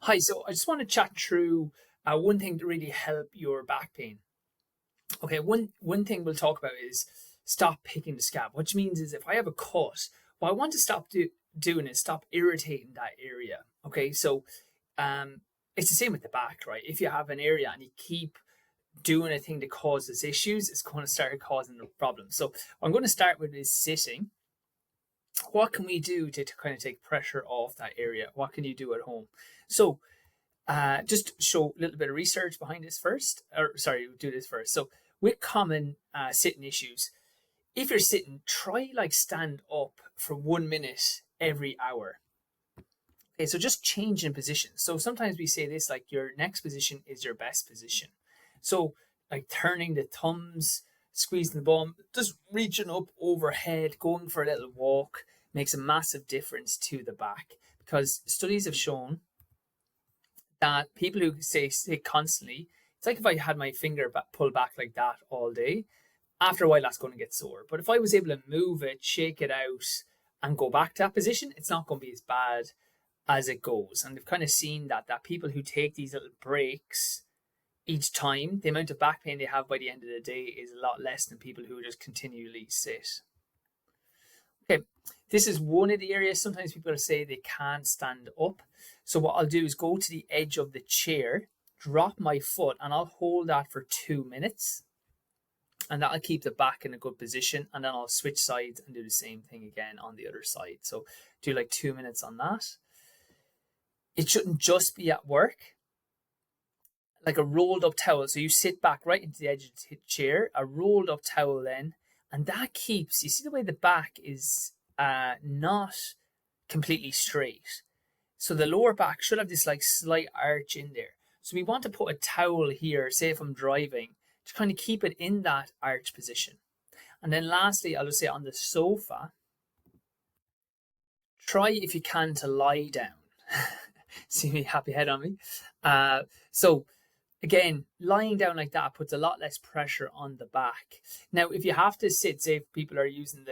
Hi, so I just want to chat through one thing to really help your back pain. Okay, one thing we'll talk about is stop picking the scab, which means is if I have a cut, what I want to stop doing is stop irritating that area. Okay, so um, it's the same with the back, right? If you have an area and you keep doing a thing that causes issues, it's going to start causing problems. So what I'm going to start with is sitting. What can we do to kind of take pressure off that area? What can you do at home? So just show a little bit of research behind this first, or sorry, do this first. So with common sitting issues, if you're sitting, try like stand up for 1 minute every hour. Okay, so just change in position. So sometimes we say this like your next position is your best position. So like turning the thumbs, squeezing the bum, just reaching up overhead, going for a little walk makes a massive difference to the back, because studies have shown that people who say sit constantly, it's like if I had my finger pulled back like that all day, after a while that's going to get sore. But if I was able to move it, shake it out, and go back to that position, it's not going to be as bad as it goes. And they've kind of seen that people who take these little breaks each time, the amount of back pain they have by the end of the day is a lot less than people who just continually sit. Okay, this is one of the areas sometimes people say they can't stand up. So what I'll do is go to the edge of the chair, drop my foot, and I'll hold that for 2 minutes. And that'll keep the back in a good position. And then I'll switch sides and do the same thing again on the other side. So do like 2 minutes on that. It shouldn't just be at work. Like a rolled up towel. So you sit back right into the edge of the chair, a rolled up towel then, and that keeps, you see the way the back is not completely straight. So the lower back should have this like slight arch in there. So we want to put a towel here, say if I'm driving, to kind of keep it in that arch position. And then lastly, I'll just say on the sofa, try if you can to lie down. See me, happy head on me. So again, lying down like that puts a lot less pressure on the back. Now, if you have to sit, say if people are using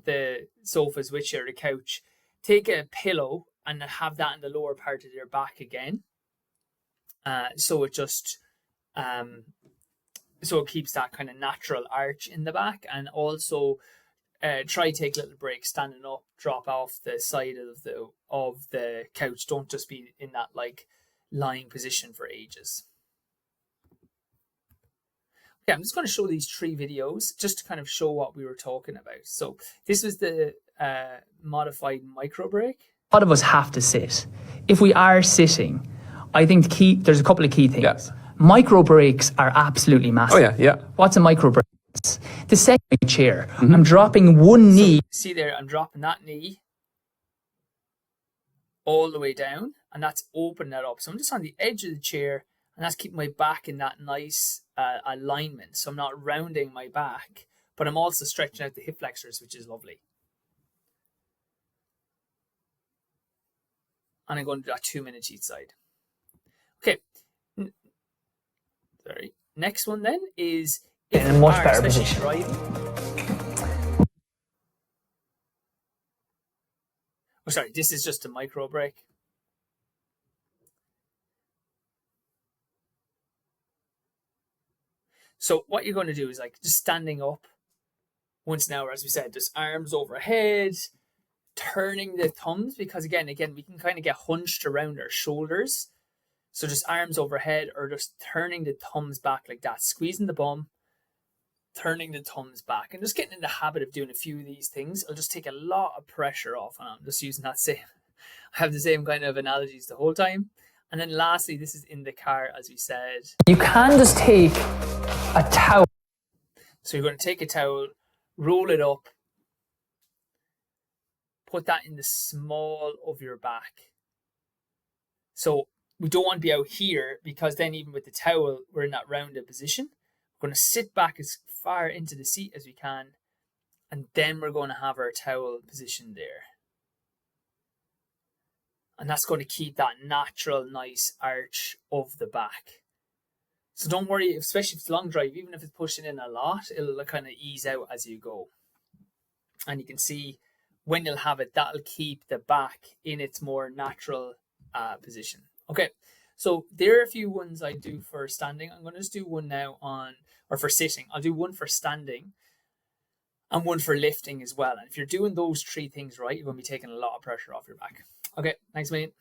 the sofas with you or the couch, take a pillow and have that in the lower part of your back again. So it just so it keeps that kind of natural arch in the back. And also try take little breaks standing up, drop off the side of the couch. Don't just be in that like lying position for ages. Okay, I'm just going to show these 3 videos just to kind of show what we were talking about. So this was the modified micro break. A lot of us have to sit. If we are sitting, I think there's a couple of key things. Yeah. Micro breaks are absolutely massive. Oh yeah. What's a micro break? The second chair. Mm-hmm. I'm dropping one knee. See there, I'm dropping that knee all the way down, and that's opening that up. So I'm just on the edge of the chair, and that's keeping my back in that nice alignment. So I'm not rounding my back, but I'm also stretching out the hip flexors, which is lovely. And I'm going to do that 2 minutes each side. Okay. Sorry. Next one then is in a much better position. Oh, sorry. This is just a micro break. So what you're going to do is like just standing up once an hour, as we said, just arms overhead, turning the thumbs, because again, we can kind of get hunched around our shoulders. So just arms overhead or just turning the thumbs back like that, squeezing the bum, turning the thumbs back, and just getting in the habit of doing a few of these things. It'll just take a lot of pressure off. And I'm just using that same, I have the same kind of analogies the whole time. And then lastly, this is in the car, as we said. You can just take a towel. So you're going to take a towel, roll it up, put that in the small of your back. So we don't want to be out here, because then even with the towel, we're in that rounded position. We're going to sit back as far into the seat as we can, and then we're going to have our towel positioned there. And that's going to keep that natural, nice arch of the back. So don't worry, especially if it's a long drive, even if it's pushing in a lot, it'll kind of ease out as you go. And you can see when you'll have it, that'll keep the back in its more natural position. Okay, so there are a few ones I do for standing. I'm going to just do one now or for sitting. I'll do one for standing and one for lifting as well. And if you're doing those three things right, you're going to be taking a lot of pressure off your back. Okay, thanks, mate.